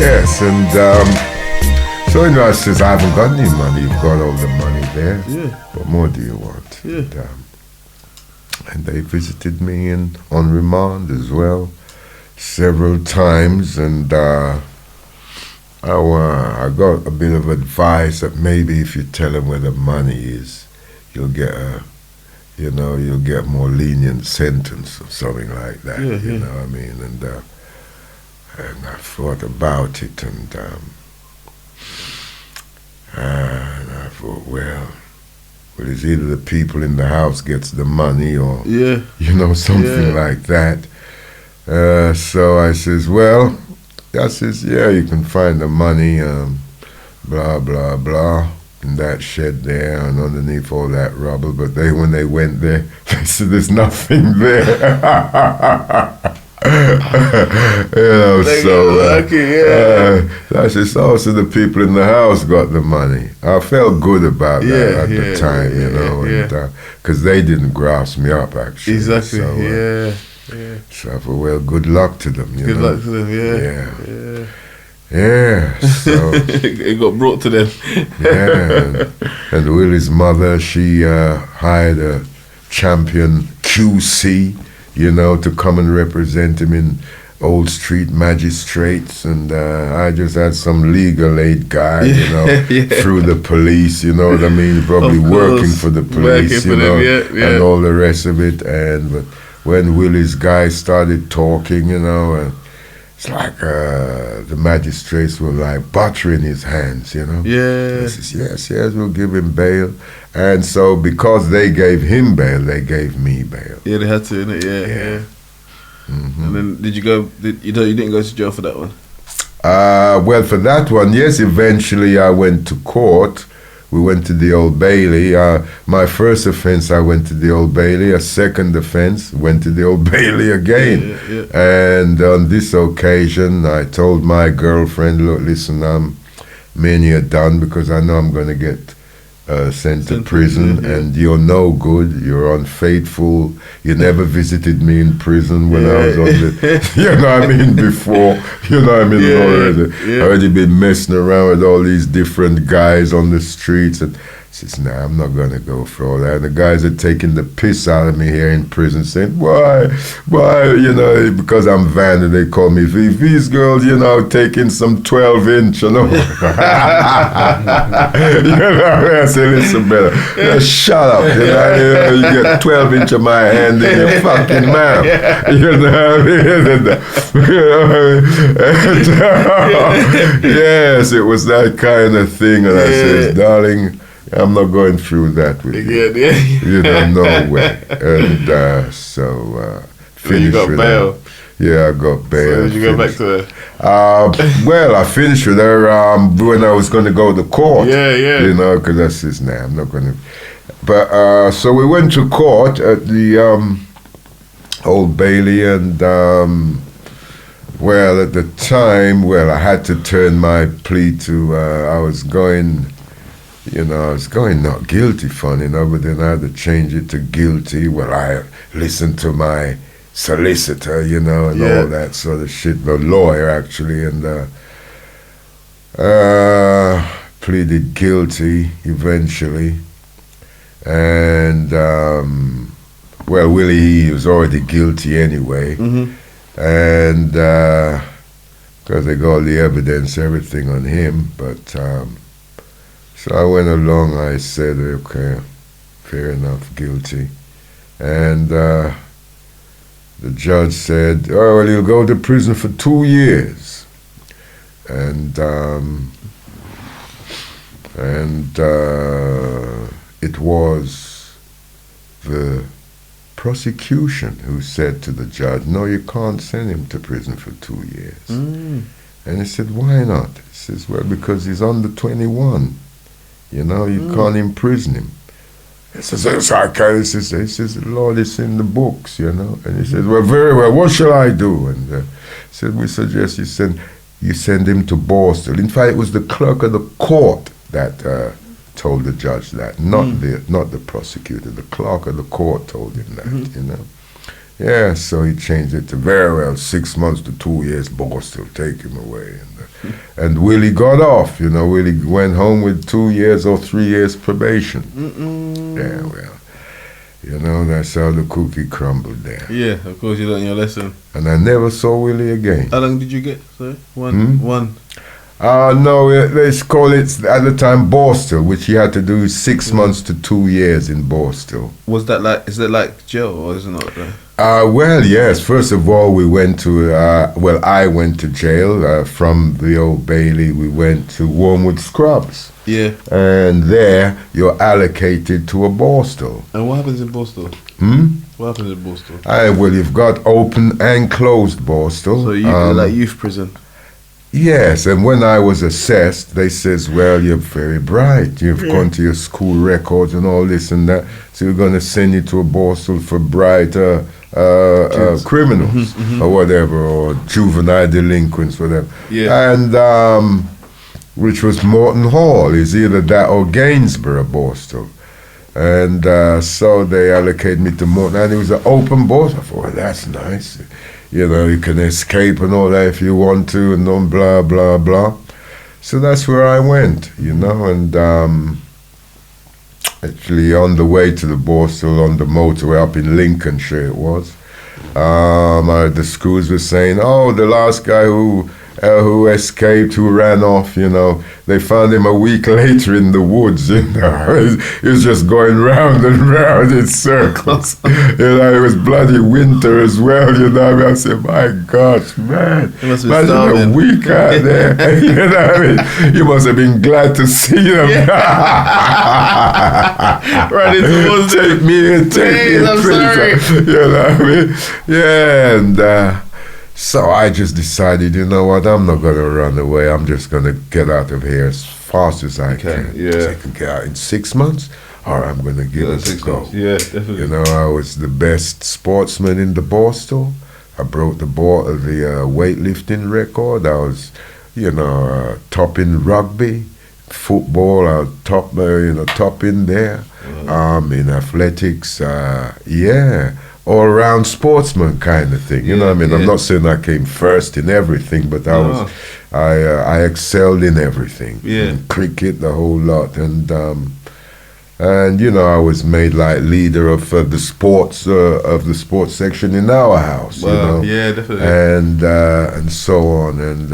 Yes, and so I says, I haven't got any money. You've got all the money there. Yeah. What more do you want? Yeah. And they visited me on remand as well several times, and I got a bit of advice that maybe if you tell them where the money is, you'll get you'll get a more lenient sentence or something like that. You know what I mean? And I thought about it, and I thought, well, it's either the people in the house gets the money or something like that. So I says, well, yeah, you can find the money, blah blah blah, in that shed there and underneath all that rubble. But when they went there, they said there's nothing there. So I said, so the people in the house got the money. I felt good about that at the time, because they didn't grasp me up actually. Exactly. So, So I thought, well, good luck to them. Good luck to them. Yeah. So it got brought to them. And Willie's mother, she hired a champion QC, to come and represent him in Old Street magistrates, and I just had some legal aid guy, through the police, you know what I mean, probably working for the police, and all the rest of it. But when Willie's guy started talking, it's like the magistrates were like buttering his hands, He says, yes, we'll give him bail. And so because they gave him bail, they gave me bail. Yeah, they had to, innit? Yeah. Mm-hmm. And then did you go? You didn't go to jail for that one? Well, for that one, yes. Eventually, I went to court. We went to the Old Bailey. My first offense, I went to the Old Bailey. A second offense, went to the Old Bailey again. And on this occasion, I told my girlfriend, "Look, listen, me and you are done because I know I'm going to get sent to prison, and you're no good. You're unfaithful. You never visited me in prison when I was on the, before, already been messing around with all these different guys on the streets." And I says, nah, I'm not going to go for all that. And the guys are taking the piss out of me here in prison, saying, why, because I'm Vander, they call me these girls, taking some 12-inch, I say, listen, better, shut up, you get 12-inch of my hand in your fucking mouth, Yes, it was that kind of thing, and I says, darling, I'm not going through that with you. No way. And finished. You got bail. Yeah, I got bail. So did you go back to her? Well, I finished with her when I was going to go to court. Because I says, nah, I'm not going to. But so we went to court at the Old Bailey, and well, at the time, I had to turn my plea to. I was going not guilty, funny enough, but then I had to change it to guilty. Well, I listened to my solicitor, and all that sort of shit, the lawyer actually, and pleaded guilty eventually. And, well, Willie, he was already guilty anyway. And, because they got all the evidence, everything on him, but, so I went along, I said, okay, fair enough, guilty. And the judge said, oh, well, you'll go to prison for 2 years. And it was the prosecution who said to the judge, no, you can't send him to prison for 2 years. And he said, why not? He says, well, because he's under 21. You can't imprison him. He says, he says, Lord, it's in the books, And he says, well, very well, what shall I do? And he said, we suggest you send him to Boston. In fact, it was the clerk of the court that told the judge that, not the prosecutor. The clerk of the court told him that, Yeah, so he changed it to very well, 6 months to 2 years, Boston, take him away. And Willie got off, you know, Willie went home with 2 years or 3 years probation. Yeah, well, you know, that's how the cookie crumbled there. Yeah, of course you learned your lesson. And I never saw Willie again. How long did you get? Sorry? One. No, let's call it at the time Borstal, which he had to do 6 months to 2 years in Borstal. Was that like, is it like jail or is it not? Well, yes. First of all, we went to, I went to jail. From the Old Bailey, we went to Wormwood Scrubs. Yeah. And there, you're allocated to a Borstal. And what happens in Borstal? What happens in Borstal? Well, you've got open and closed Borstal. So you like youth prison? Yes, and when I was assessed, they says, well, you're very bright. You've gone to your school records and all this and that. So we're going to send you to a Borstal for bright criminals or whatever, or juvenile delinquents, whatever. Yeah. And which was Morton Hall. Is either that or Gainsborough Borstal. And so they allocated me to Morton, and it was an open Borstal. I thought, well, that's nice. You know, you can escape and all that if you want to, and then blah, blah, blah. So that's where I went, you know, and actually on the way to the Borstal, on the motorway up in Lincolnshire it was, the screws were saying, oh, the last guy who escaped, who ran off, you know, they found him a week later in the woods, you know. He was just going round and round in circles. You know, it was bloody winter as well, you know. I said, my gosh, man, imagine a week out there. You know what I mean? You must have been glad to see them. Yeah. Right into the take me in, I'm sorry. You know what I mean? Yeah, and so I just decided, you know what, I'm not going to run away. I'm just going to get out of here as fast as I can. Yeah. So I can get out in 6 months, or I'm going to give it a go. Yeah, definitely. You know, I was the best sportsman in the Borstal. I broke the weightlifting record. I was, you know, top in rugby, football. I was top in there. In athletics, all-round sportsman kind of thing, you know what I mean? I'm not saying I came first in everything, but I excelled in everything. Yeah. In cricket, the whole lot, and you know, I was made like leader of the sports section in our house. Wow. You know? Yeah, definitely. And so on, and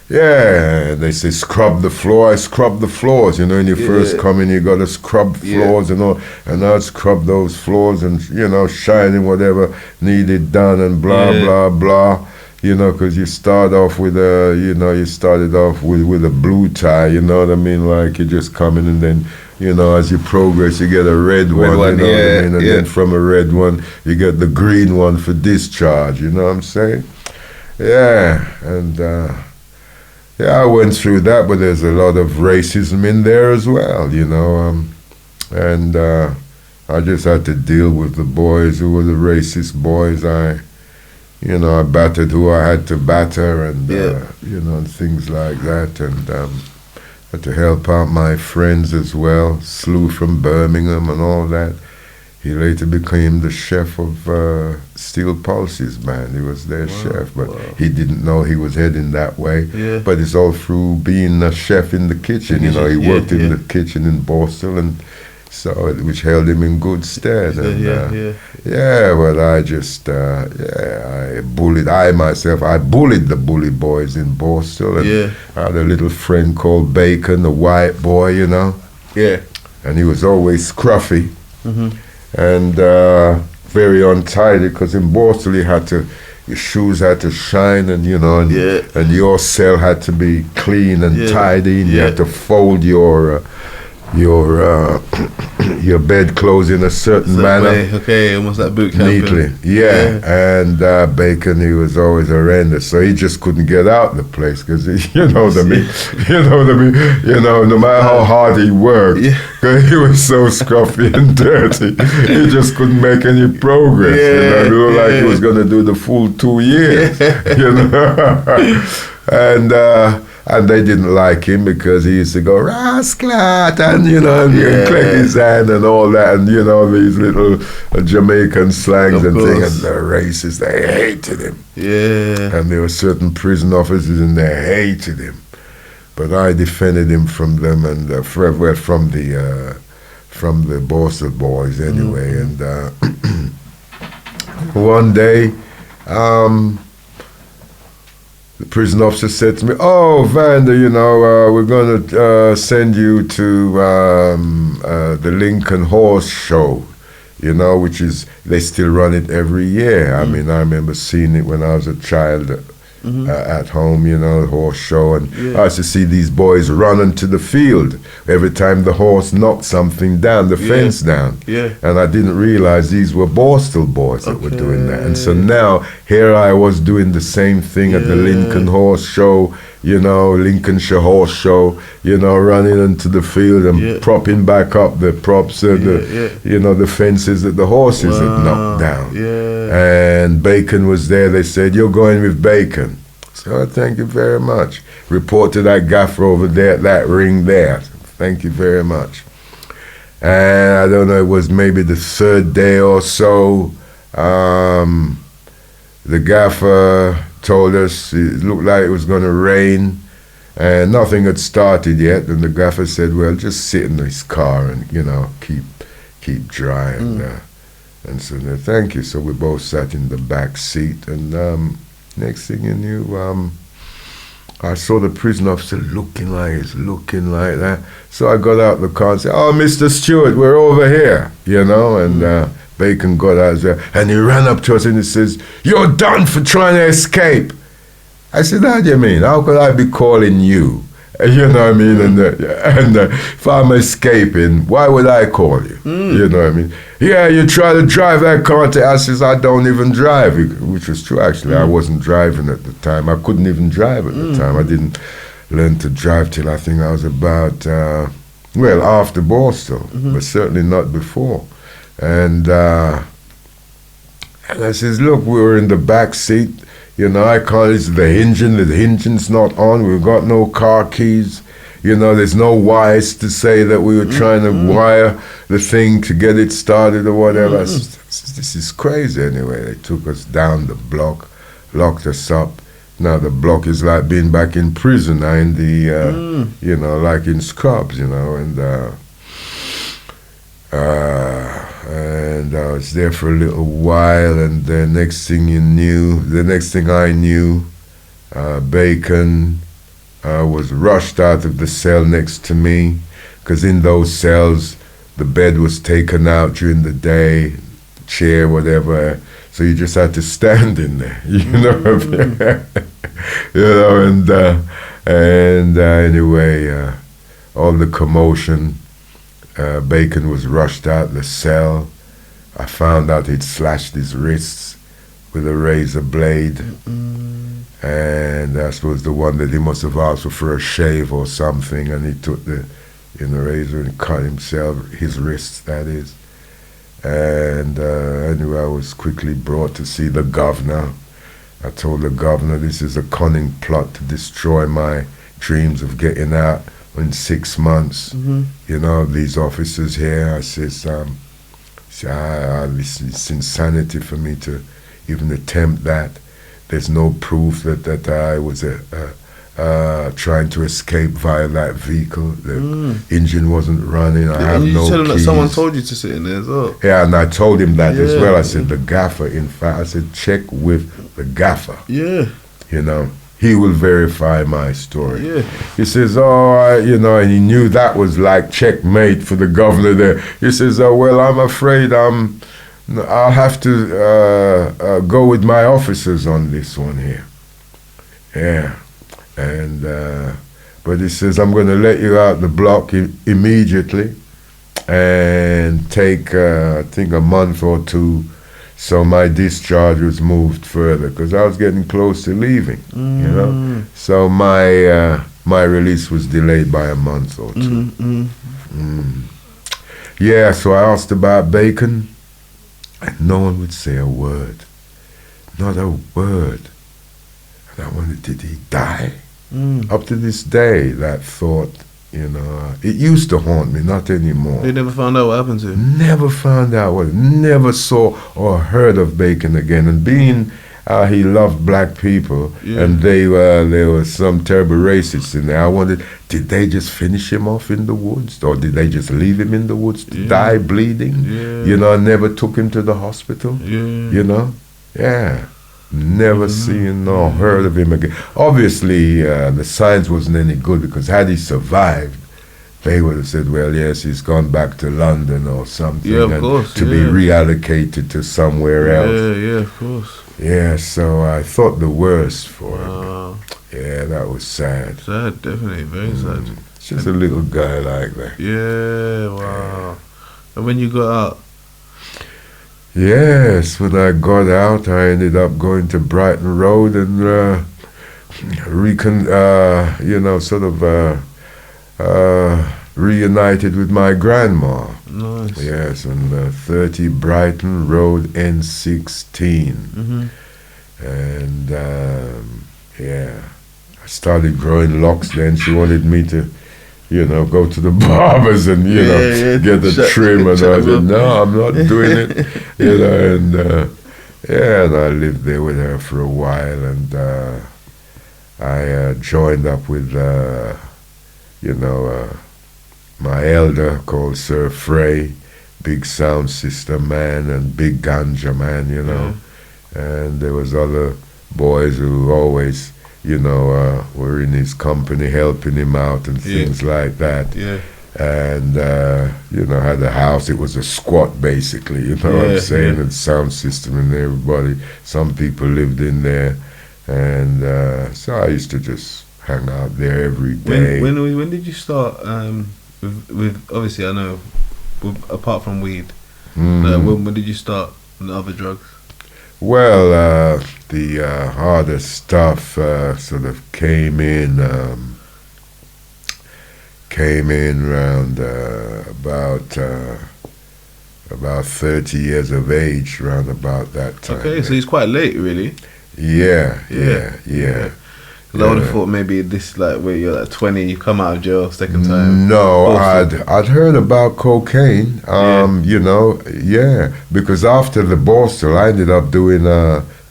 they say scrub the floor. I scrub the floors. You know, when you first come in, you got to scrub floors and all. And I'd scrub those floors and, you know, shining whatever needed done and blah, blah, blah. You know, because you start off with you started off with a blue tie, you know what I mean? Like you just come in and then, you know, as you progress, you get a red one, you know what I mean? And then from a red one, you get the green one for discharge, you know what I'm saying? Yeah, and I went through that, but there's a lot of racism in there as well, you know, and I just had to deal with the boys who were the racist boys. I battered who I had to batter, and you know, and things like that, and had to help out my friends as well. Slew from Birmingham and all that. He later became the chef of Steel Pulse's band. He was their chef, but he didn't know he was heading that way. Yeah. But it's all through being a chef in the kitchen. You know, he worked in the kitchen in Borstal, and so which held him in good stead. And well, I just I bullied the bully boys in Borstal, and I had a little friend called Bacon, a white boy, you know. Yeah. And he was always scruffy. Mm-hmm. And very untidy, because in Borstal your shoes had to shine, and you know, and your cell had to be clean and tidy, and you had to fold your bedclothes in a certain manner. Okay, almost like boot camp. Neatly, and Bacon, he was always horrendous, so he just couldn't get out the place, because you know what I mean, no matter how hard he worked, because he was so scruffy and dirty, he just couldn't make any progress. It looked like he was going to do the full 2 years, you know. And And they didn't like him because he used to go, rasclat, and, click his hand and all that, and, these little Jamaican slangs and things, and the racists, they hated him. Yeah. And there were certain prison officers, and they hated him. But I defended him from them, and from the Boston boys anyway. And one day, the prison officer said to me, "Oh, Vander, we're going to send you to the Lincoln Horse Show, which is, they still run it every year. I mean, I remember seeing it when I was a child at home, the horse show. And I used to see these boys running to the field every time the horse knocked something down, the fence down. Yeah. And I didn't realize these were Borstal boys that were doing that. And so now, here I was doing the same thing at the Lincoln Horse Show, Lincolnshire Horse Show, running into the field and propping back up the props, the fences that the horses had knocked down. And Bacon was there. They said, "You're going with Bacon." So thank you very much. Report to that gaffer over there at that ring there. Thank you very much. And I don't know, it was maybe the third day or so, the gaffer told us it looked like it was going to rain, and nothing had started yet. And the gaffer said, "Well, just sit in his car and keep dry." And so thank you. So we both sat in the back seat, and next thing you knew, I saw the prison officer looking like that. So I got out the car and said, "Oh, Mr. Stewart, we're over here," and Bacon got out there, and he ran up to us and he says, "You're done for trying to escape." I said, "How do you mean? How could I be calling you? You know what I mean? And if I'm escaping, why would I call you? You know what I mean? Yeah, you try to drive that car to us." I says, "I don't even drive," which was true, actually. I wasn't driving at the time. I couldn't even drive at the time. I didn't learn to drive till I think I was about, after Borstal, but certainly not before. And I says, "Look, we were in the back seat. I call it the engine's not on. We've got no car keys. There's no wires to say that we were trying to wire the thing to get it started or whatever." I said, "This is crazy." Anyway, they took us down the block, locked us up. Now the block is like being back in prison now in the, like in Scrubs, and I was there for a little while, and the next thing I knew, Bacon was rushed out of the cell next to me, because in those cells, the bed was taken out during the day, chair, whatever, so you just had to stand in there, anyway, all the commotion, Bacon was rushed out the cell. I found out he'd slashed his wrists with a razor blade, and I suppose the one that he must have asked for a shave or something, and he took the razor and cut his wrists, that is. And anyway, I was quickly brought to see the governor. I told the governor, "This is a cunning plot to destroy my dreams of getting out in 6 months. These officers here." I says, "It's insanity for me to even attempt that. There's no proof that I was trying to escape via that vehicle. The engine wasn't running. I have no keys." You tell him that someone told you to sit in there as well? Yeah, and I told him that as well. I said, "The gaffer, in fact," I said, "check with the gaffer. Yeah. He will verify my story." Yeah. He says, and he knew that was like checkmate for the governor there. He says, "Oh, well, I'm afraid I'll have to go with my officers on this one here." Yeah. And, but he says, "I'm going to let you out the block immediately and take, I think, a month or two. So my discharge was moved further because I was getting close to leaving, So my release was delayed by a month or two. Yeah, so I asked about Bacon, and no one would say a word. Not a word. And I wondered, did he die? Up to this day, that thought, it used to haunt me, not anymore. You never found out what happened to him? Never found out what, never saw or heard of Bacon again. And being he loved black people, and there were some terrible racists in there. I wondered, did they just finish him off in the woods, or did they just leave him in the woods to die bleeding? And never took him to the hospital. Never seen nor heard of him again. Obviously, the science wasn't any good, because had he survived, they would have said, well, yes, he's gone back to London or something, to be reallocated to somewhere else. Yeah, of course. Yeah, so I thought the worst for him. Yeah, that was sad. Sad, definitely, very sad. Just a little guy like that. Yeah, wow. And when you got out? Yes, when I got out, I ended up going to Brighton Road and reunited with my grandma. Nice. Yes, on 30 Brighton Road, N16. And I started growing locks then. She wanted me to, go to the barbers and, get the trim. And I said, no, I'm not doing it. And I lived there with her for a while. And I joined up with, my elder called Sir Frey, big sound system man and big ganja man, And there was other boys who always, were in his company helping him out and things like that. And, had a house. It was a squat, basically, what I'm saying, and sound system and everybody. Some people lived in there. And so I used to just hang out there every day. When did you start with obviously, I know, apart from weed, when did you start the other drugs? Well, the harder stuff sort of came in around about 30 years of age, around about that time. Okay, so he's quite late, really. Yeah. Because I would have thought maybe this, like, where you're like 20, you come out of jail second time. No, I'd heard about cocaine, because after the Borstal, I ended up doing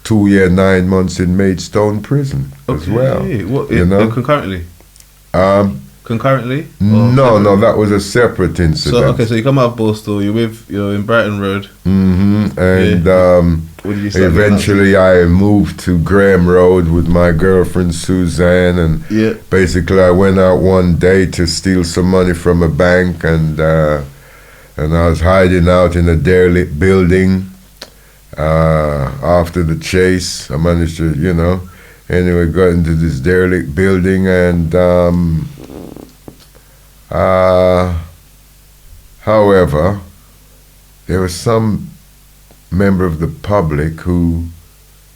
2 year, 9 months in Maidstone prison as well. What, concurrently? Concurrently? No, that was a separate incident. So you come out of Borstal, you're in Brighton Road. And what did you start eventually I moved to Graham Road with my girlfriend Suzanne, and basically I went out one day to steal some money from a bank, and I was hiding out in a derelict building after the chase. I managed to, anyway, got into this derelict building, and however, there was some member of the public who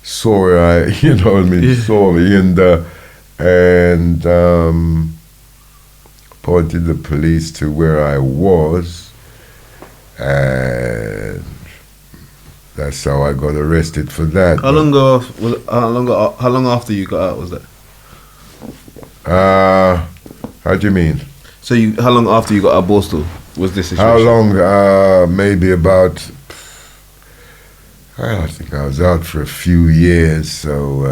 saw saw me and pointed the police to where I was, and that's how I got arrested for that. How long after you got out was that? How do you mean? So how long after you got out of Borstal was this situation? How long? Maybe about, I think I was out for a few years, so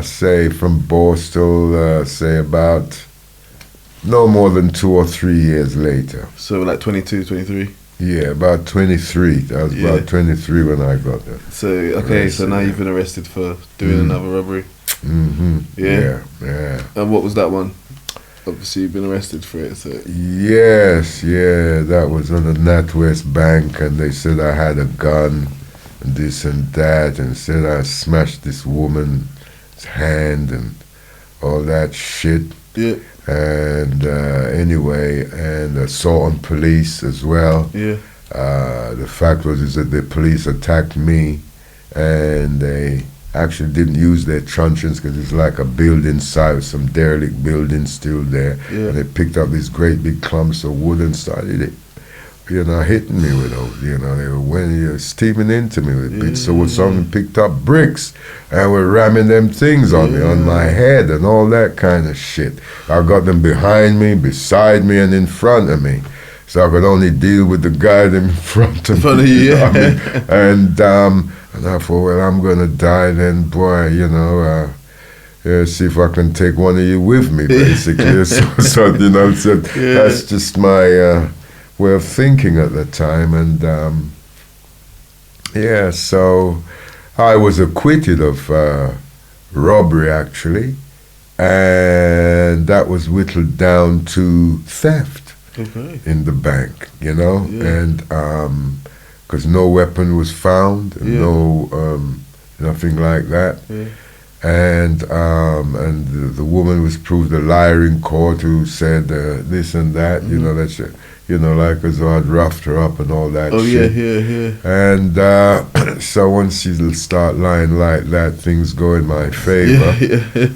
say from Borstal, say about no more than 2 or 3 years later. So like 22, 23? Yeah, about 23. I was about 23 when I got there. So, okay, so now you've been arrested for doing another robbery? Yeah. And what was that one? Obviously you've been arrested for it, so... Yes, that was on the NatWest Bank, and they said I had a gun, and this and that, and said I smashed this woman's hand, and all that shit. Yeah. And anyway, and assault on police as well. Yeah. The fact is that the police attacked me, and they actually didn't use their truncheons because it's like a building site with some derelict buildings still there. Yeah. And they picked up these great big clumps of wood and started hitting me with those. They were steaming into me with bits. So some picked up bricks and were ramming them things on me, on my head and all that kind of shit. I got them behind me, beside me, and in front of me. So I could only deal with the guy in front of me. You know what I mean? And I thought, well, I'm going to die then, boy, see if I can take one of you with me, basically. so that's just my way of thinking at the time. And, so I was acquitted of robbery, actually. And that was whittled down to theft. In the bank, and because no weapon was found, no nothing like that, and the woman was proved a liar in court who said this and that, that's like as though I'd roughed her up and all that shit. And so once she start lying like that, things go in my favor,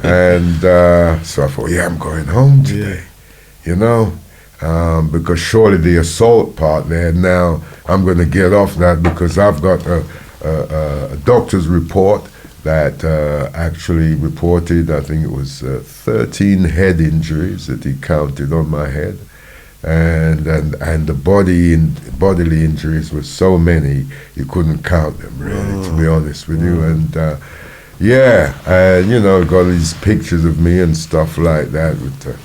and so I thought, I'm going home today, because surely the assault part there, now I'm going to get off that because I've got a doctor's report that actually reported, I think it was 13 head injuries that he counted on my head, and the bodily injuries were so many you couldn't count them really, to be honest with you. And got these pictures of me and stuff like that with.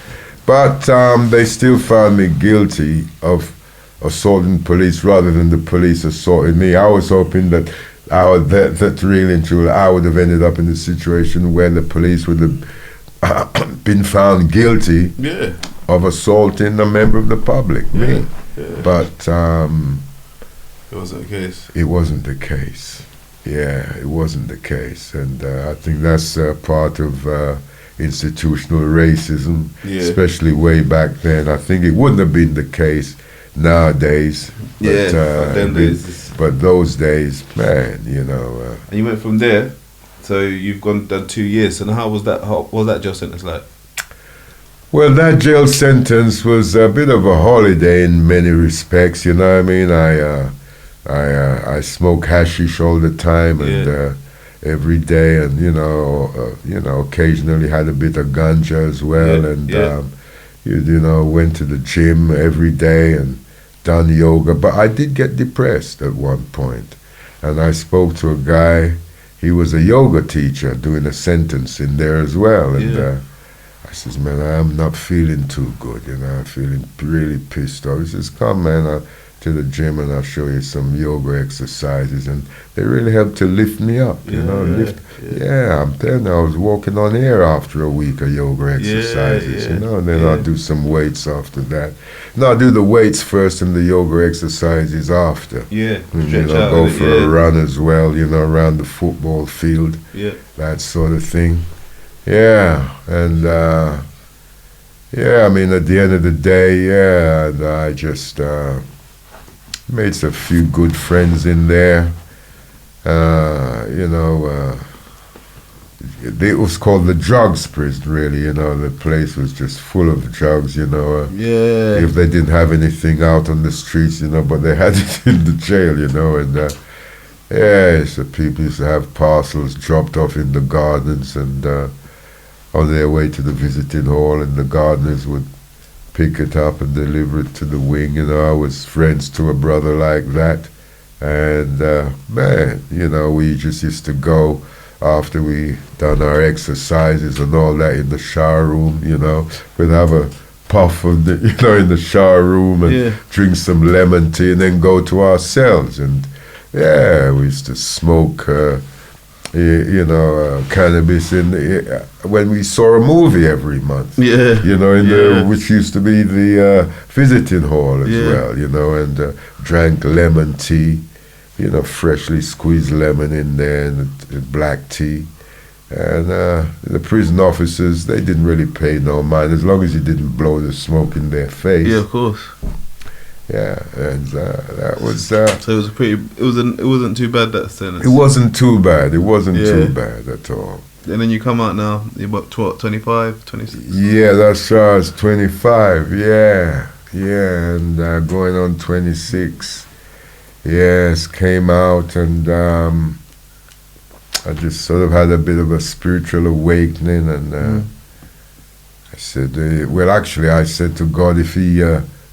But they still found me guilty of assaulting police rather than the police assaulting me. I was hoping that that really and truly I would have ended up in a situation where the police would have been found guilty of assaulting a member of the public, me. But it wasn't the case. It wasn't the case. Yeah, it wasn't the case. And I think that's part of institutional racism, especially way back then. I think it wouldn't have been the case nowadays. But, but those days, man, And you went from there, so you've done 2 years. And how was that jail sentence like? Well, that jail sentence was a bit of a holiday in many respects. You know what I mean? I smoked hashish all the time and. Every day, and occasionally had a bit of ganja as well, and went to the gym every day and done yoga. But I did get depressed at one point, and I spoke to a guy. He was a yoga teacher doing a sentence in there as well, and I says, man, I'm not feeling too good. I'm feeling really pissed off. He says, come, man, to the gym and I'll show you some yoga exercises, and they really helped to lift me up, I'm telling you, I was walking on air after a week of yoga exercises, and then I'll do some weights after that. No, I'll do the weights first and the yoga exercises after. And, go for a run as well, around the football field, that sort of thing. And I mean, at the end of the day, and I just made a few good friends in there. It was called the drugs prison, really. The place was just full of drugs. If they didn't have anything out on the streets, but they had it in the jail, and so people used to have parcels dropped off in the gardens and on their way to the visiting hall, and the gardeners would pick it up and deliver it to the wing. I was friends to a brother like that, and man, we just used to go after we done our exercises and all that in the shower room. We'd have a puff of the, in the shower room and drink some lemon tea and then go to our cells. And we used to smoke cannabis when we saw a movie every month. Which used to be the visiting hall as well. And drank lemon tea, freshly squeezed lemon in there, and black tea. And the prison officers, they didn't really pay no mind as long as you didn't blow the smoke in their face. Yeah, of course. And that was. So it was it wasn't too bad, that sentence. It wasn't too bad. It wasn't too bad at all. And then you come out now. You're about 25, 26. Yeah, that's right. I was 25. Yeah. Yeah, and going on 26. Yes, came out, and I just sort of had a bit of a spiritual awakening, and I said, well, actually, I said to God, if He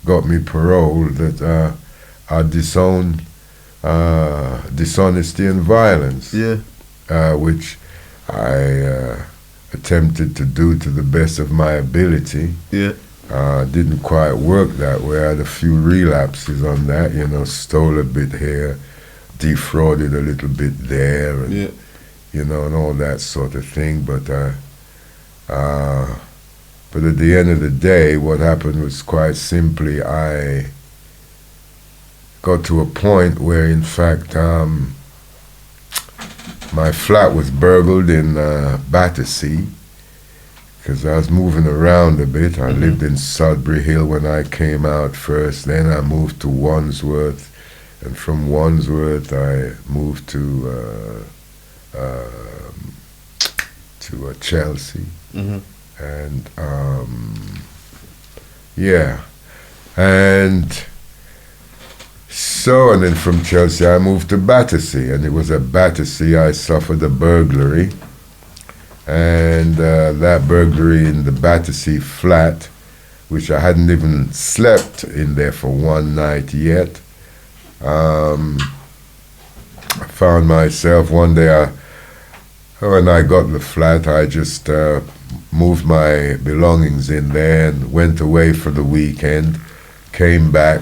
got me parole, that I'd disown dishonesty and violence, which I attempted to do to the best of my ability. Didn't quite work that way. I had a few relapses on that, stole a bit here, defrauded a little bit there, and, and all that sort of thing. But at the end of the day, what happened was quite simply, I got to a point where, in fact, my flat was burgled in Battersea, because I was moving around a bit. I lived in Sudbury Hill when I came out first. Then I moved to Wandsworth, and from Wandsworth I moved to Chelsea, and and so, and then from Chelsea I moved to Battersea, and it was at Battersea I suffered a burglary. And that burglary in the Battersea flat, which I hadn't even slept in there for one night yet, I found myself one day, when I got the flat, I just moved my belongings in there and went away for the weekend, came back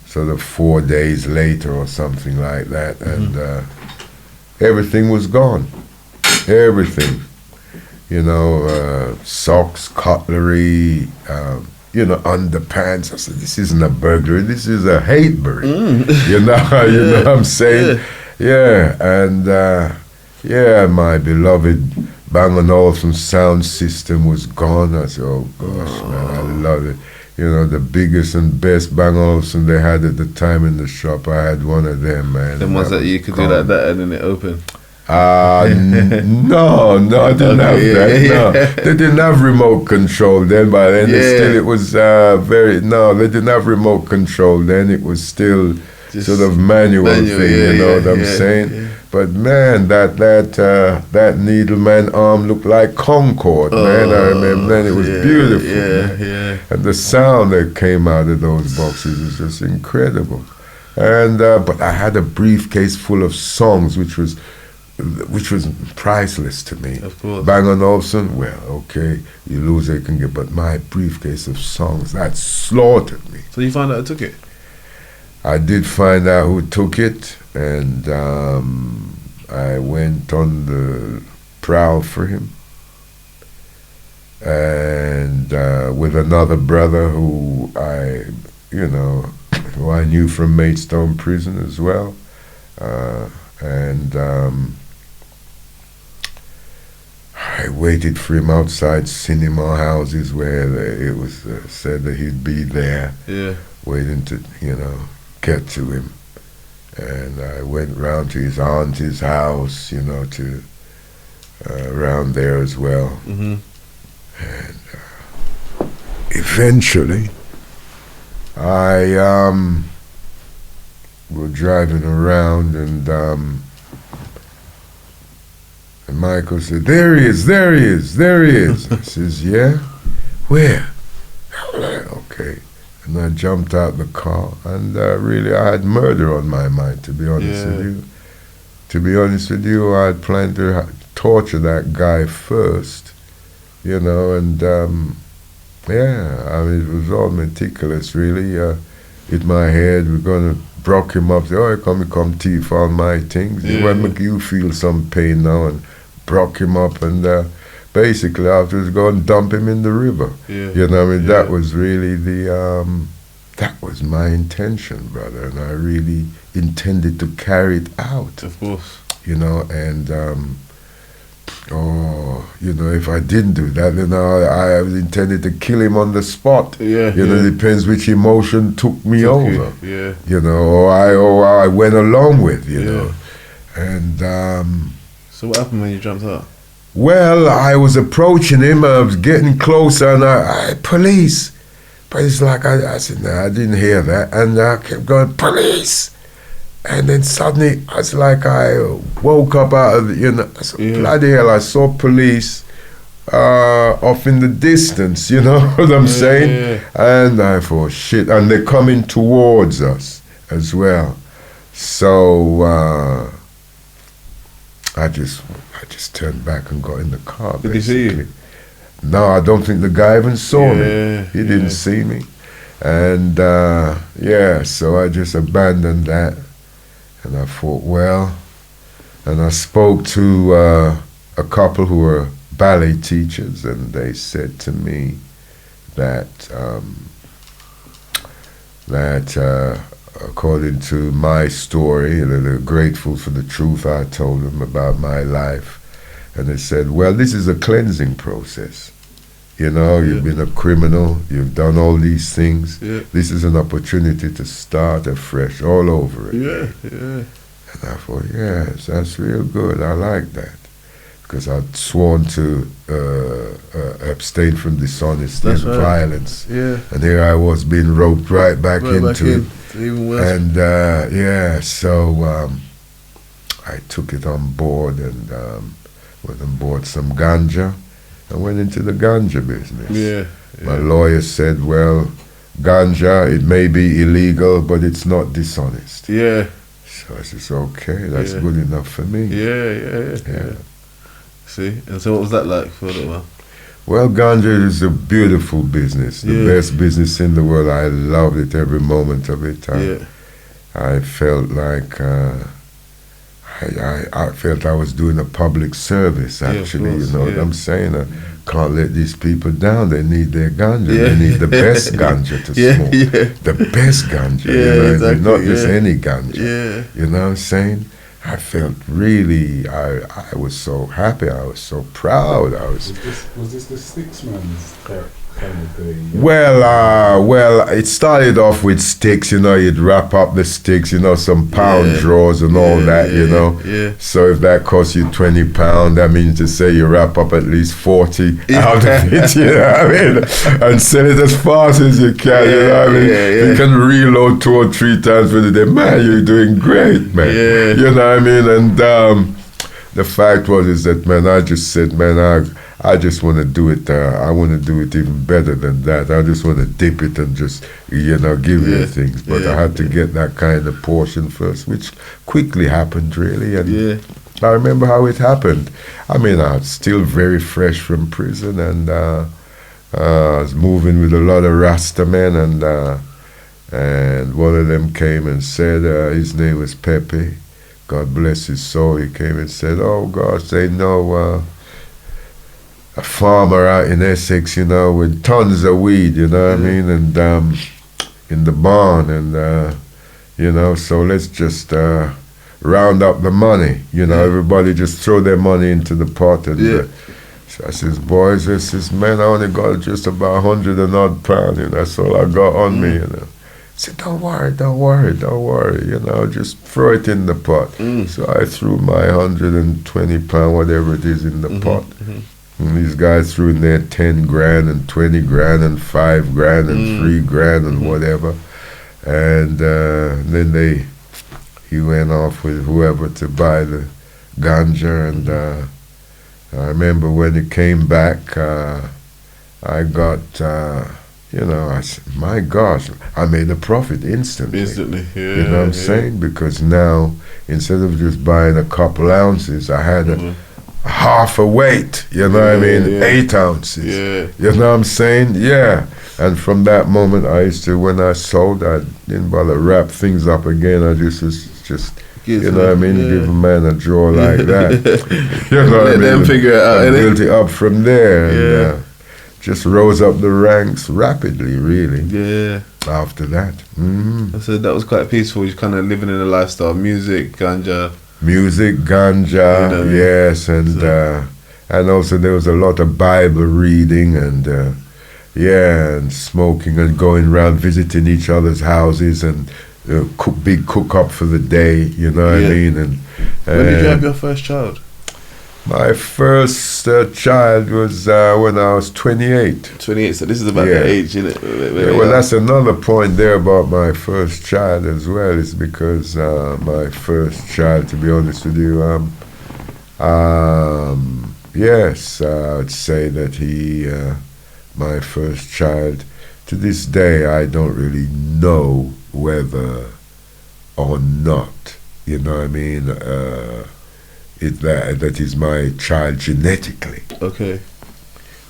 sort of 4 days later or something like that, and everything was gone. Everything. Socks, cutlery, underpants. I said, this isn't a burglary, this is a hate-bury. You know what I'm saying? And my beloved Bang & Olufsen sound system was gone. I said, oh gosh, man, I love it. The biggest and best Bang & Olufsen they had at the time in the shop, I had one of them, man. The ones that you could do like that and then it opened? No, I didn't have that. No, they didn't have remote control then. By then, it was they didn't have remote control then. It was still just sort of manual thing. You know what I'm saying? Yeah. But man, that Needleman arm looked like Concorde, man. I remember then, it was beautiful. And the sound that came out of those boxes was just incredible. And but I had a briefcase full of songs, which was priceless to me. Of course. Bang & Olufsen, well, okay, you lose it, you can get, but my briefcase of songs, that slaughtered me. So you found out who took it? I did find out who took it, and I went on the prowl for him. And with another brother who I knew from Maidstone Prison as well. I waited for him outside cinema houses where it was said that he'd be there, waiting to, get to him. And I went round to his auntie's house, to around there as well. And eventually, I were driving around, and Michael said, there he is. I says, yeah? Where? Okay. And I jumped out the car, and really I had murder on my mind, to be honest with you. To be honest with you, I had planned to torture that guy first, and it was all meticulous, really. Hit my head, we're going to broke him up, say, oh, come thief all my things. It will make you feel some pain now, and broke him up, and basically afterwards go and dump him in the river. That was really that was my intention, brother, and I really intended to carry it out. Of course. And if I didn't do that, then I intended to kill him on the spot. It depends which emotion took me over. Or I went along with, And so what happened when you jumped out? Well, I was approaching him, I was getting closer, and police, But it's like, I said, no, I didn't hear that. And I kept going, police! And then suddenly, it's like I woke up out of, I said, bloody hell, I saw police off in the distance, you know what I'm saying? Yeah. And I thought, shit, and they're coming towards us as well. So I just turned back and got in the car. Did he see you? No, I don't think the guy even saw me. He didn't see me. And so I just abandoned that. And I thought, well, and I spoke to a couple who were ballet teachers, and they said to me that according to my story, they're grateful for the truth I told them about my life. And they said, well, this is a cleansing process. You know, you've been a criminal, you've done all these things. Yeah. This is an opportunity to start afresh all over again. And I thought, yes, that's real good. I like that. Because I'd sworn to abstain from dishonesty and violence. Yeah. And here I was being roped right back into it. Even worse. And so I took it on board and went and bought some ganja. I went into the ganja business. My lawyer said, well, ganja, it may be illegal, but it's not dishonest. So I said, okay, that's good enough for me. Yeah. See? And so what was that like for a little while? Well, ganja is a beautiful business, the best business in the world. I loved it, every moment of it. I felt like I felt I was doing a public service, actually, you know what I'm saying? I can't let these people down. They need their ganja. They need the best ganja to smoke. The best ganja, you know, exactly, not just any ganja. You know what I'm saying? I felt really, I was so happy, I was so proud. Was this the Sticksman's kind of thing? Well, it started off with sticks, you know, you'd wrap up the sticks, you know, some pound draws and all that, you know. So if that costs you £20, that means to say you wrap up at least 40 out of it, you know what I mean? And sell it as fast as you can, you know what I mean? You can reload 2 or 3 times for the day. Man, you're doing great, man. You know what I mean? And the fact is that, man, I just said, man, I just want to do it. I want to do it even better than that. I just want to dip it and just, you know, give you things. But I had to get that kind of portion first, which quickly happened, really. And I remember how it happened. I mean, I was still very fresh from prison, and I was moving with a lot of Rasta men, and one of them came and said, his name was Pepe. God bless his soul. He came and said, oh, gosh, they know a farmer out in Essex, you know, with tons of weed, you know what I mean, and in the barn, and, you know, so let's just round up the money, you know, everybody just throw their money into the pot. And so I says, boys, I says, man, I only got just about 100 and odd pounds, and that's all I got on me, you know. I said, don't worry, you know, just throw it in the pot. So I threw my 120 pound, whatever it is, in the pot. And these guys threw in there 10 grand and 20 grand and 5 grand and 3 grand and whatever. And then he went off with whoever to buy the ganja. And I remember when he came back, I got, you know, I said, my gosh, I made a profit instantly. You know what I'm saying? Because now, instead of just buying a couple ounces, I had half a weight, you know what I mean? 8 ounces. You know what I'm saying? And from that moment, I used to, when I sold, I didn't bother wrap things up again. I just you know what I mean? Give a man a draw like that. You know what I mean? Then figure it out. And built it up from there. And, just rose up the ranks rapidly, really. After that. So that was quite peaceful. You're kind of living in a lifestyle, music, ganja, yes, and also there was a lot of Bible reading and and smoking and going around visiting each other's houses and big cook up for the day, you know what I mean? And when did you have your first child? My first child was when I was 28. 28. So this is about Yeah. the age, isn't it? Yeah, well, that's another point there about my first child as well, is because my first child, to be honest with you, yes, I would say that my first child, to this day, I don't really know whether or not, you know what I mean, that is my child genetically, Okay.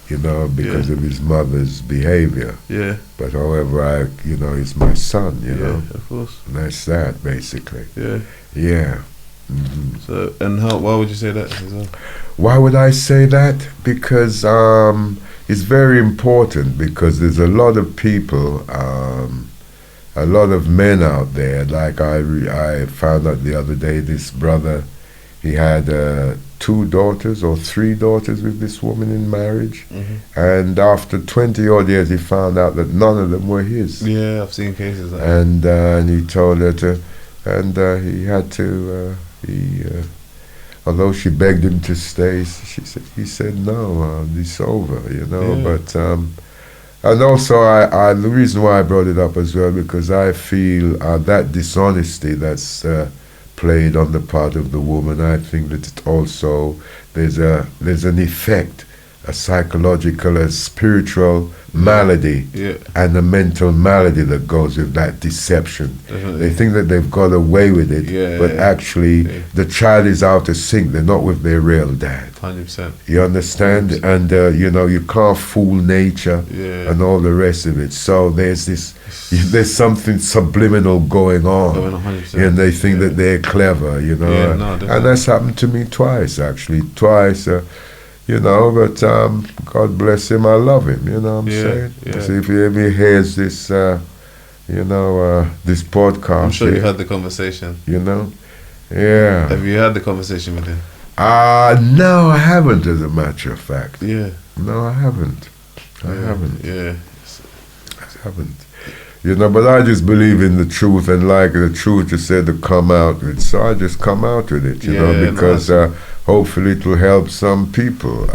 you know, because of his mother's behavior. Yeah. But however, he's my son, you know. Of course. And that's that, basically. Yeah. Yeah. Hmm. So, and why would you say that as well? Why would I say that? Because it's very important, because there's a lot of people, a lot of men out there, like I found out the other day, this brother, he had 2 daughters or 3 daughters with this woman in marriage, and after 20 odd years he found out that none of them were his. Yeah, I've seen cases like And he told her to, and he had to, although she begged him to stay, he said no, it's over, you know. Yeah. But and also the reason why I brought it up as well, because I feel that dishonesty that's played on the part of the woman, I think that it also there's an effect, a psychological, a spiritual malady, and a mental malady that goes with that deception. Definitely. They think that they've got away with it, but actually the child is out of sync. They're not with their real dad. 100%. You understand? 100%. And you can't fool nature and all the rest of it. So there's something subliminal going on, 100%. and they think that they're clever, you know. Yeah, no, definitely. And that's happened to me twice, actually. Twice. You know, but God bless him, I love him, you know what I'm saying? Yeah. So if he ever hears this, this podcast. I'm sure you had the conversation. You know? Yeah. Have you had the conversation with him? No, I haven't, as a matter of fact. Yeah. No, I haven't. I haven't. Yeah. I haven't. You know, but I just believe in the truth, and like the truth is said to come out with, so I just come out with it, you know, because hopefully it will help some people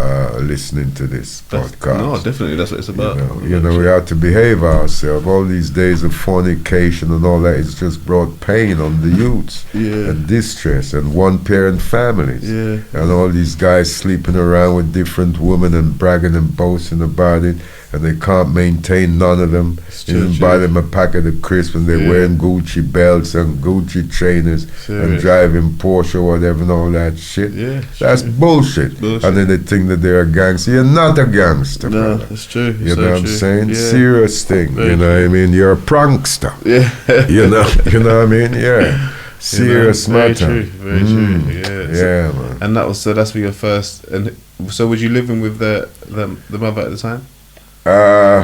listening to this podcast. No, definitely, that's what it's about. You know, we have to behave ourselves. All these days of fornication and all that, it's just brought pain on the youths and distress and one-parent families. And all these guys sleeping around with different women and bragging and boasting about it, and they can't maintain none of them. Even buy them a packet of crisps, and they're wearing Gucci belts and Gucci trainers and driving Porsche or whatever and all that shit. That's bullshit. And then they think that they're a gangster. You're not a gangster, no, brother. that's true. You know what I'm saying? Yeah. Serious thing. Very you know what I mean? You're a prankster. You know what I mean? Yeah. Serious matter. Very true. Yeah. Man. And that's for your first. And so, was you living with the mother at the time?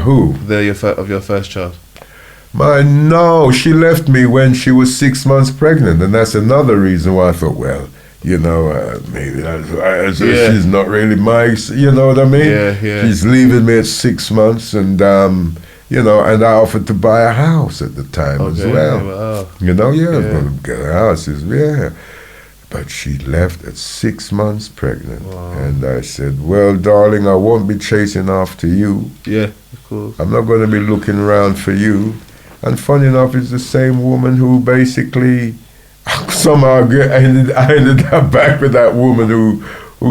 Who? Of your first child. No, she left me when she was 6 months pregnant, and that's another reason why I thought, well, you know, maybe she's not really my, you know what I mean? She's leaving me at 6 months, and you know, and I offered to buy a house at the time as well. Wow. You know, I was going to get a house, but she left at 6 months pregnant. Wow. And I said, well, darling, I won't be chasing after you. Yeah, of course. I'm not going to be looking around for you. And funny enough, it's the same woman who basically somehow I ended up back with that woman who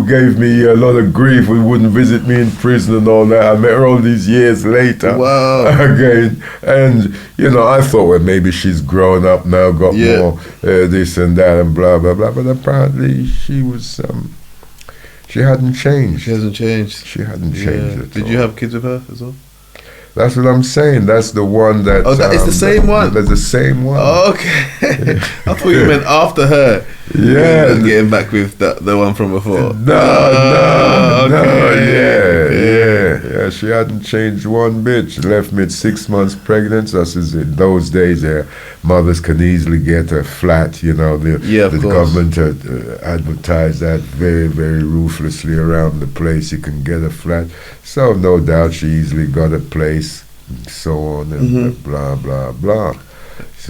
gave me a lot of grief, who wouldn't visit me in prison and all that. I met her all these years later. Wow. Again. And, you know, I thought, well, maybe she's grown up now, got more this and that and blah, blah, blah. But apparently she was, she hadn't changed. She hasn't changed. She hadn't changed at all. Did you have kids with her as well? That's what I'm saying. That's the one that... Oh, that is the same one? That's the same one. Oh, okay. I thought you meant after her. Yeah. Getting back with the one from before. No, yeah. She hadn't changed one bit. She left me at 6 months pregnant. So this is in those days, mothers can easily get a flat, you know. The government advertised that very, very ruthlessly around the place. You can get a flat. So no doubt she easily got a place, and so on, and blah, blah, blah.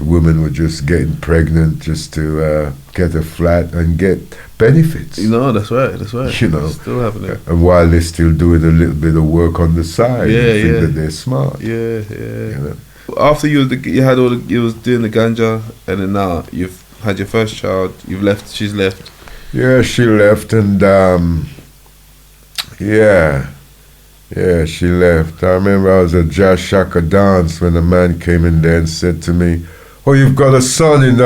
women were just getting pregnant just to get a flat and get benefits. You know, that's right. That's right. You know, It's still happening. And while they're still doing a little bit of work on the side, Yeah, you think yeah. that they're smart. Yeah, yeah. You know? After you was doing the ganja, and then now you've had your first child. You've left. She's left. Yeah, she left, and yeah, she left. I remember I was at Jazz Shaka dance when a man came in there and said to me, "Oh, you've got a son in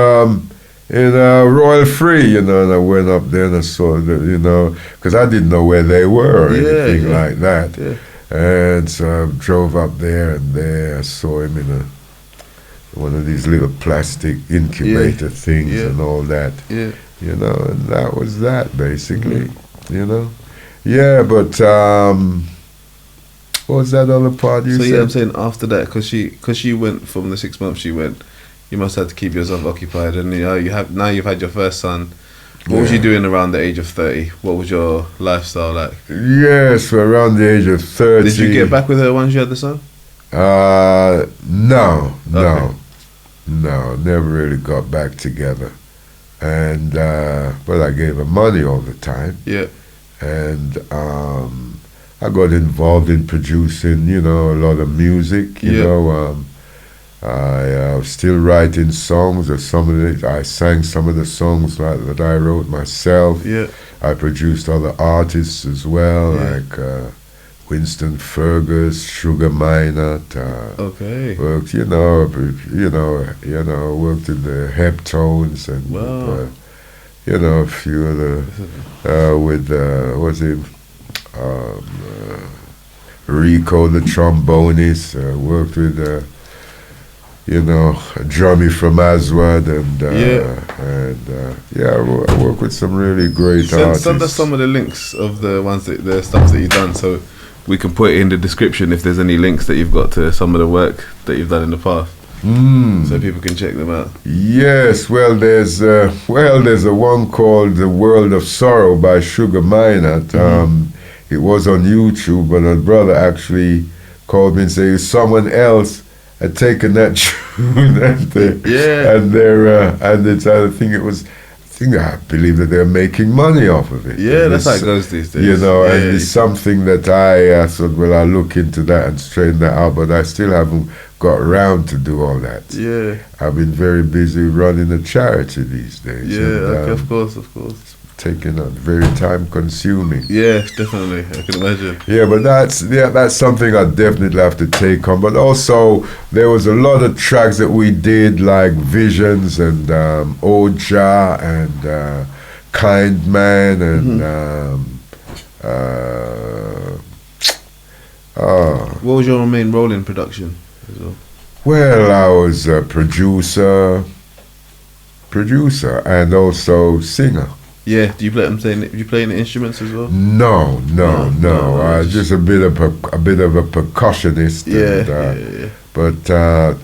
Royal Free," you know. And I went up there and I saw that, you know, because I didn't know where they were or anything like that. Yeah. And so I drove up there, and there I saw him in one of these little plastic incubator things and all that. Yeah. You know, and that was that basically. You know. Yeah, but what was that other part you said? So yeah, I'm saying after that, because she went from the 6 months she went, you must have to keep yourself occupied, and you've had your first son. What was you doing around the age of 30? What was your lifestyle like? Yes, around the age of 30. Did you get back with her once you had the son? No, Okay. never really got back together. And but I gave her money all the time. Yeah. And I got involved in producing, you know, a lot of music. You know, I was still writing songs. Or I sang some of the songs that I wrote myself. Yeah. I produced other artists as well, like Winston Fergus, Sugar Minot. Okay. Worked, worked in the Heptones and a few other with Rico the trombonist. Worked with Drummy from Aswad and I work with some really great artists. Send us some of the links of the stuff that you've done, so we can put it in the description if there's any links that you've got to some of the work that you've done in the past, so people can check them out. Yes, well, there's a one called "The World of Sorrow" by Sugar Minot. It was on YouTube, but a brother actually called me and said someone else had taken that tune I believe that they're making money off of it. Yeah, that's how it goes these days. You know, and it's something that I thought, well, I'll look into that and straighten that out, but I still haven't got around to do all that. Yeah. I've been very busy running a charity these days. Yeah, of course. Taking on very time consuming. Yeah, definitely. I can imagine. Yeah, but that's something I definitely have to take on. But also there was a lot of tracks that we did, like Visions and Oja and Kind Man and what was your main role in production as well? Well, I was a producer and also singer. Yeah, do you play any instruments as well? No. Just a bit of a percussionist. Yeah. But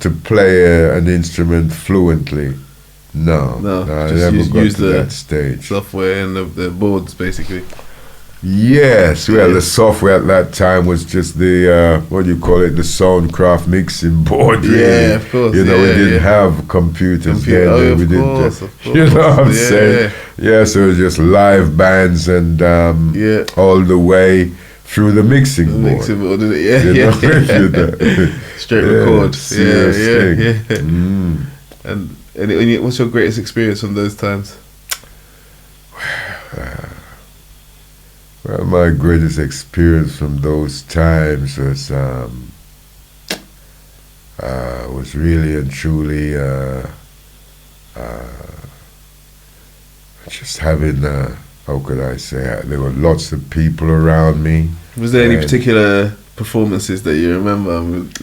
to play an instrument fluently, no, I never got to that stage. Software and the boards, basically. Yes, well, the software at that time was just the the Soundcraft mixing board. Really. Yeah, of course. We didn't have computers then. Of we course. You know what I'm saying? Yeah, so it was just live bands and all the way through the mixing board. Straight record. Yeah. And what's your greatest experience from those times? Well, my greatest experience from those times was really and truly just having, how could I say, there were lots of people around me. Was there any particular performances that you remember with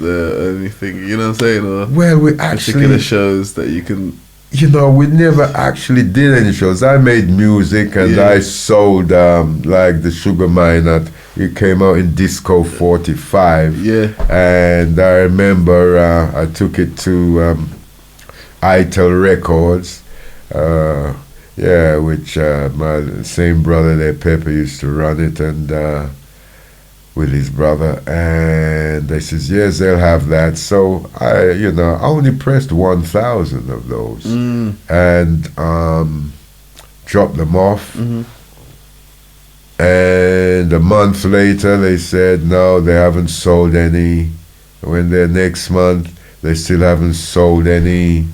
anything, you know what I'm saying? Or well, we actually... particular shows that you can... You know, we never actually did any shows. I made music and I sold like the Sugar Minot. It came out in Disco 45. Yeah. And I remember I took it to Itel Records. Which my same brother there, Pepper, used to run it. And with his brother, and they says yes, they'll have that. So I only pressed 1,000 of those, and dropped them off. And a month later, they said no, they haven't sold any. When they're next month, they still haven't sold any.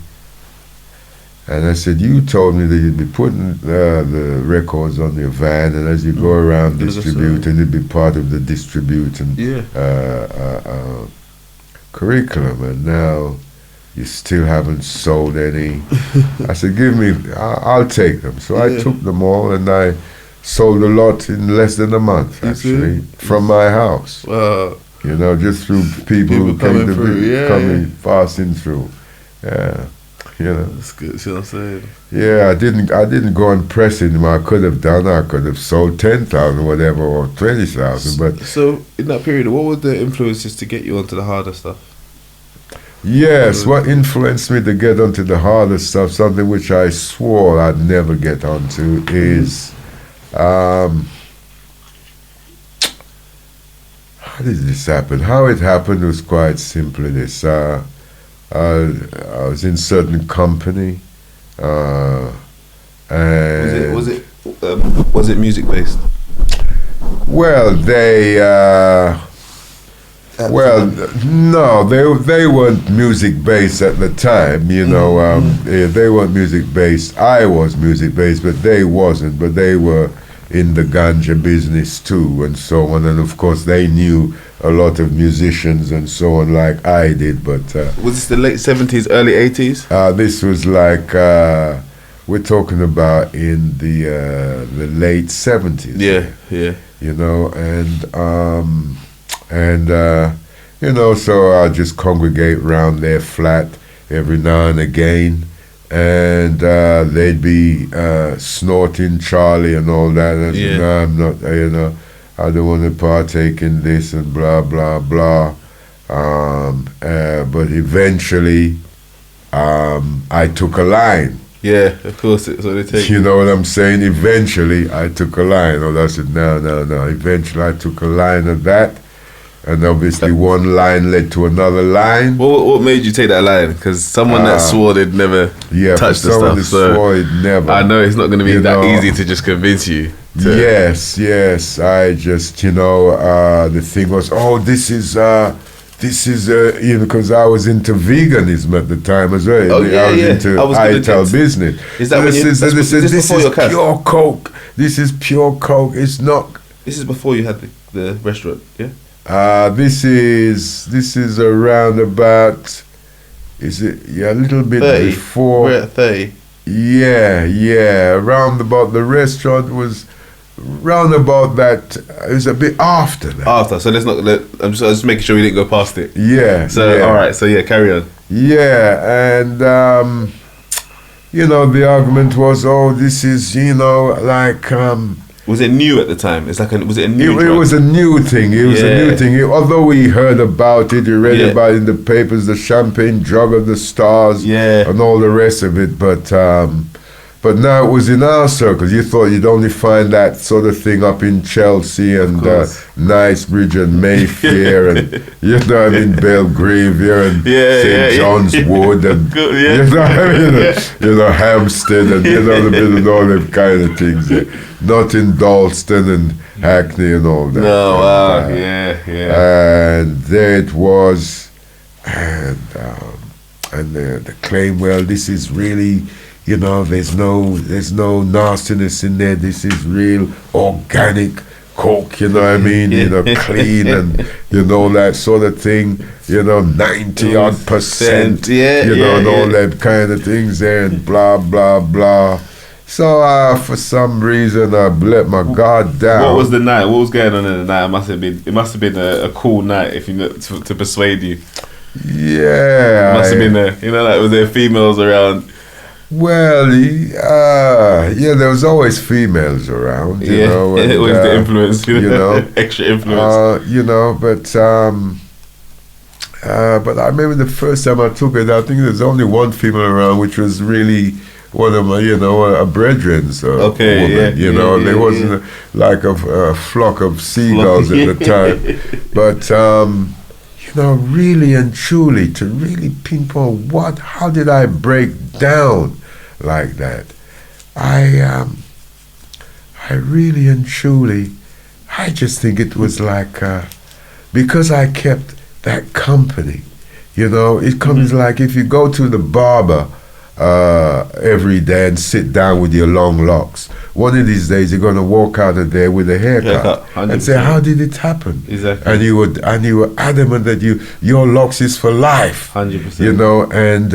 And I said, you told me that you'd be putting the records on your van, and as you go around distributing, it'd be part of the distributing curriculum. And now you still haven't sold any. I said, give me, I'll take them. So I took them all, and I sold a lot in less than a month, actually, from my house. Just through people who came coming, passing through. Yeah. That's good. See what I'm saying? Yeah, I didn't go and press it. I could have done. I could have sold 10,000, whatever, or 20,000. But so in that period, what were the influences to get you onto the harder stuff? Yes, what influenced me to get onto the harder stuff, something which I swore I'd never get onto, is how did this happen? How it happened was quite simply this. I was in certain company, and was it music based? Well, no, they weren't music based at the time. They weren't music based. I was music based, but they wasn't. But they were in the ganja business too, and so on. And of course, they knew a lot of musicians and so on, like I did. But was this the late 70s, early 80s? This was like we're talking about in the late 70s. Yeah. So I just congregate around their flat every now and again, and they'd be snorting Charlie and all that. And I said, no, I'm not, I don't want to partake in this and blah, blah, blah. But eventually, I took a line. Yeah, of course, it's what they take. You know what I'm saying? Eventually, I took a line. I said, no. Eventually, I took a line of that. And obviously, one line led to another line. What made you take that line? Because someone that swore they'd never touch the stuff. Swore he'd never. I know it's not going to be that easy to just convince you. Yes. I just, the thing was, this is because I was into veganism at the time as well. I was into ITAL business. Is that this is pure coke. This is pure coke. It's not. This is before you had the restaurant, yeah. This is around about. Is it a little bit 30. before? We're at 30. Yeah. Around about the restaurant was. Round about that, it was a bit after that. So let's not. I'm just making sure we didn't go past it. Yeah. So all right. So carry on. Yeah, and the argument was, this is Was it new at the time? Was it a new? It was a new thing. It was a new thing. Although we heard about it, you read about it in the papers, the champagne drug of the stars, and all the rest of it, but now it was in our circles. You thought you'd only find that sort of thing up in Chelsea and Knightsbridge and Mayfair and Belgravia and St. John's Wood and Hampstead and all them kind of things. Not in Dalston and Hackney and all that. No, wow, And there it was, and the claim, well, this is really. There's no nastiness in there. This is real organic coke, clean and that sort of thing, 90-odd%, and all that kind of things there, and blah blah blah. So for some reason I let my guard down. What was the night? What was going on in the night? It must have been a cool night if to persuade you. Yeah. It must have been was there females around? Well, there was always females around, it was the influence, extra influence. But I remember the first time I took it, I think there's only one female around, which was really one of my, a brethren's Okay, woman. yeah, they wasn't like a flock of seagulls at the time. But, really and truly, to really pinpoint how did I break down like that? I really and truly, I just think it was like, because I kept that company, it comes like if you go to the barber every day and sit down with your long locks, one of these days you're going to walk out of there with a haircut and say, how did it happen? Exactly. And you were adamant that your locks is for life. 100%. And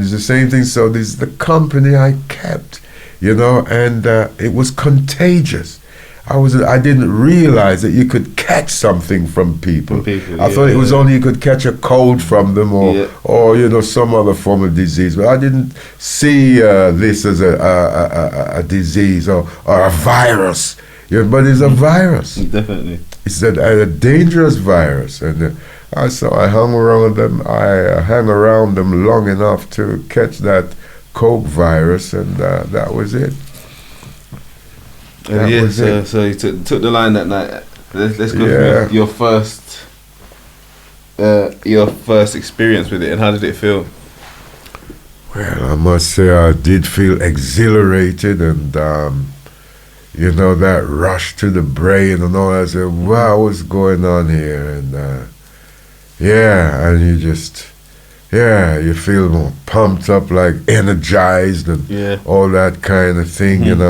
it's the same thing. So this is the company I kept, and it was contagious. I didn't realize that you could catch something from people. I thought it was only you could catch a cold from them or some other form of disease. But I didn't see this as a disease or a virus. But it's a virus. Definitely. It's a dangerous virus, and so I hung around them. I hung around them long enough to catch that coke virus, and that was it. So you took the line that night. Let's go through your first experience with it, and how did it feel? Well, I must say I did feel exhilarated, and that rush to the brain and all that. I said, wow, what's going on here? And and you just you feel more pumped up, like energized and all that kind of thing, and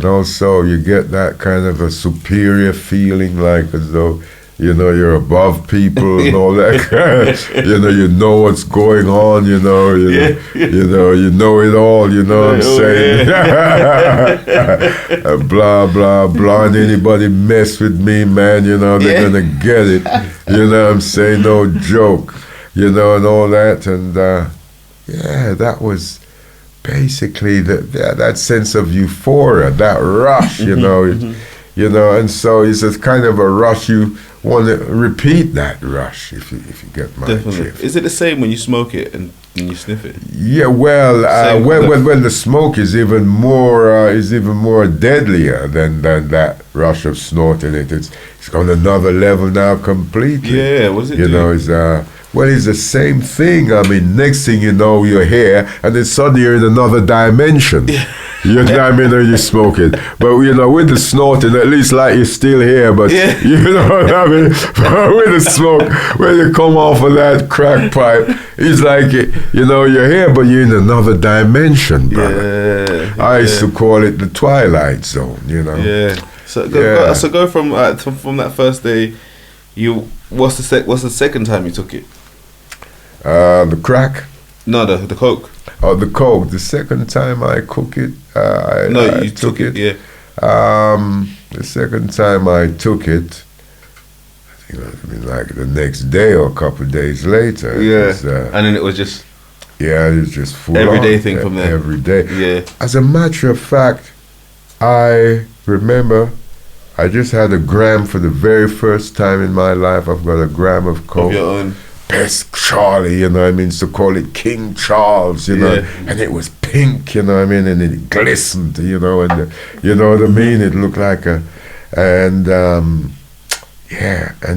also you get that kind of a superior feeling, like as though you're above people and all that kind of, you know what's going on, you know it all, what I'm saying? Blah blah blah, and anybody mess with me, man, they're gonna get it, what I'm saying? No joke, and all that, and that was basically that sense of euphoria, that rush, and so it's a kind of a rush. You want to repeat that rush if you get my drift. Is it the same when you smoke it and you sniff it? Yeah, well, when the smoke is even more deadlier than that rush of snorting it. It's on another level now completely. Yeah, what does it do? It's the same thing. I mean, next thing you know, you're here, and then suddenly you're in another dimension. You know what I mean? Or you smoke it. But, with the snorting, at least like you're still here. But, you know what I mean? With the smoke, when you come off of that crack pipe, it's like, you're here, but you're in another dimension, brother. I used to call it the Twilight Zone, Yeah. So go from that first day, what's the second time you took it? The crack? No, the coke. Oh, the coke. The second time I took it, you took it. Yeah. The second time I took it, I think it must have been like the next day or a couple of days later. Yeah. And then it was just. Yeah, it was just full everyday thing from there. Every day. Yeah. As a matter of fact, I remember I just had a gram for the very first time in my life. I've got a gram of coke. Of your own. Best Charlie, to call it King Charles, and it was pink, and it glistened, and you know what I mean? It looked like and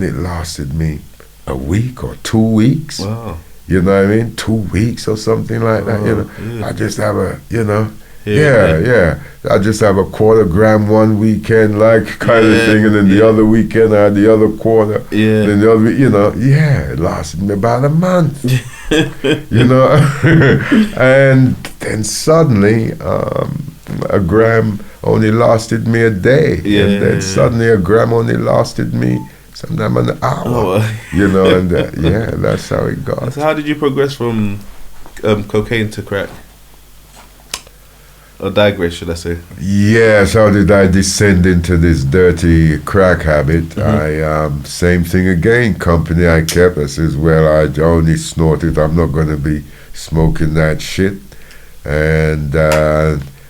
it lasted me a week or 2 weeks. Wow. You know what I mean? 2 weeks or something like that, I just have a, I just have a quarter gram one weekend, like kind of thing, and then the other weekend I had the other quarter. Yeah. Then the other, it lasted me about a month. And then suddenly a gram only lasted me a day. Yeah. And then suddenly a gram only lasted me sometime an hour. Oh. And that's how it got. So how did you progress from cocaine to crack? Or digress, should I say? Yes, how did I descend into this dirty crack habit? I same thing again, company I kept. I says, well, I only snorted. I'm not going to be smoking that shit. And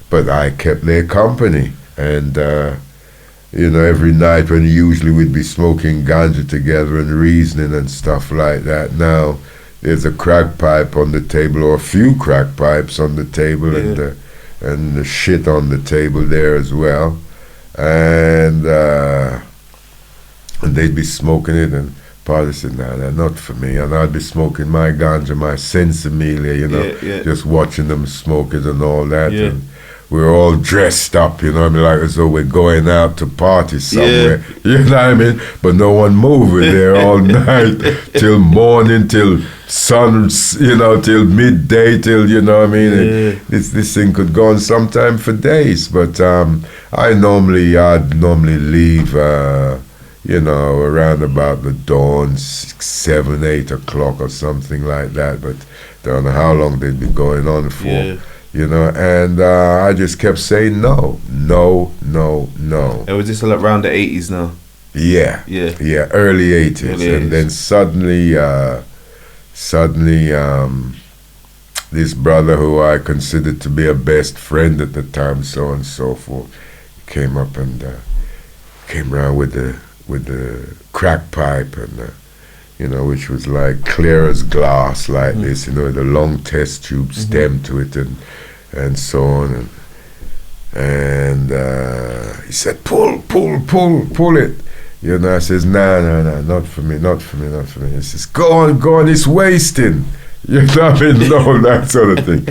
but I kept their company. And, every night when usually we'd be smoking ganja together and reasoning and stuff like that. Now, there's a crack pipe on the table, or a few crack pipes on the table, and the shit on the table there as well, and they'd be smoking it, and Padre said, "Nah, not for me." And I'd be smoking my ganja, my sensimilia, you know, just watching them smoke it and all that. Yeah. And we're all dressed up, you know what I mean, like as though we're going out to party somewhere, you know what I mean? But no one moved. We're there all night till morning, till sun, you know, till midday, till, you know what I mean? And this thing could go on sometime for days. But I'd normally leave, you know, around about the dawn, 6, 7, 8 o'clock or something like that. But don't know how long they'd be going on for. Yeah. You know, and I just kept saying no. And was this around the 80s now? Yeah, early 80s. And then suddenly, this brother who I considered to be a best friend at the time, so on and so forth, came up and came around with the crack pipe, and you know, which was like clear as glass, like this, you know, the long test tube stem to it, and so on, and he said, pull it, you know. I says, nah, not for me. He says, go on, it's wasting, you know what I mean, no, that sort of thing.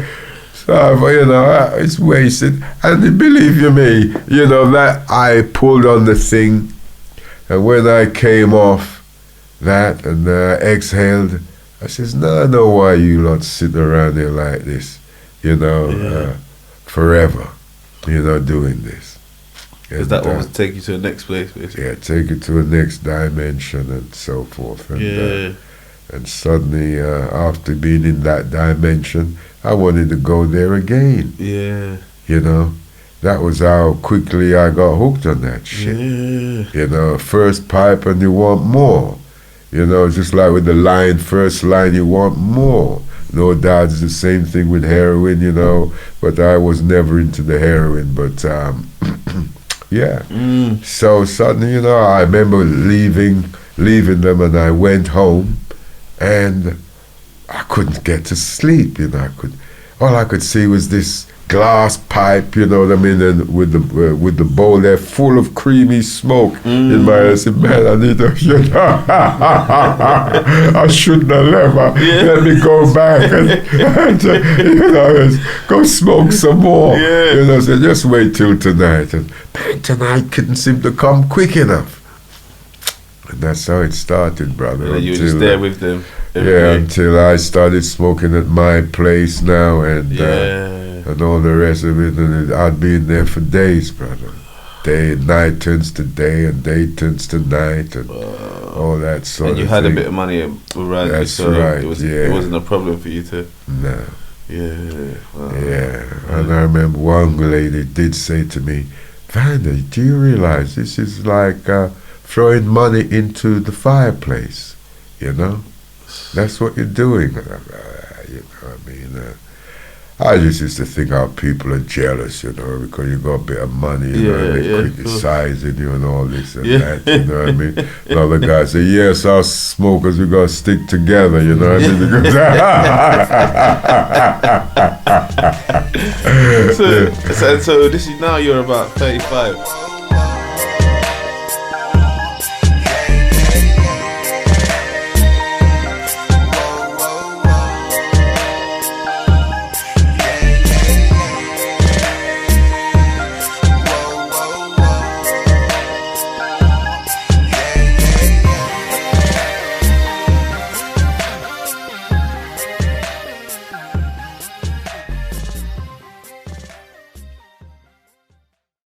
So, you know, it's wasted, and believe you me, you know, that I pulled on the thing, and when I came off that and exhaled, I says, no, I know why you lot sitting around here like this, you know, forever, you know, doing this. Because that one was take you to the next place, basically. Yeah, take you to the next dimension and so forth. And, and suddenly, after being in that dimension, I wanted to go there again. Yeah. You know, that was how quickly I got hooked on that shit. Yeah. You know, first pipe and you want more. You know, just like with the line, first line, you want more. No doubt it's the same thing with heroin, you know, but I was never into the heroin, but yeah. So suddenly, you know, I remember leaving them, and I went home, and I couldn't get to sleep, you know. All I could see was this glass pipe, you know what I mean, and with the bowl there full of creamy smoke in my head. I said, man, I need to, you know, I shouldn't have left. Let me go back and you know, go smoke some more. You know, so just wait till tonight. And man, tonight couldn't seem to come quick enough. And that's how it started, brother. And you were just there with them. Until I started smoking at my place now, and all the rest of it, and I'd be in there for days, brother. Night turns to day, and day turns to night, and all that sort of thing. And you had a bit of money around you, so right, it wasn't a problem for you to... No. Wow. And I remember one lady did say to me, Vander, do you realize this is like throwing money into the fireplace, you know? That's what you're doing. You know, I mean, I just used to think how people are jealous, you know, because you got a bit of money, you know, and they criticizing you and all this and that, you know what I mean? Another guy say, yes, us smokers, we got to stick together, you know what I mean? So this is now you're about 35.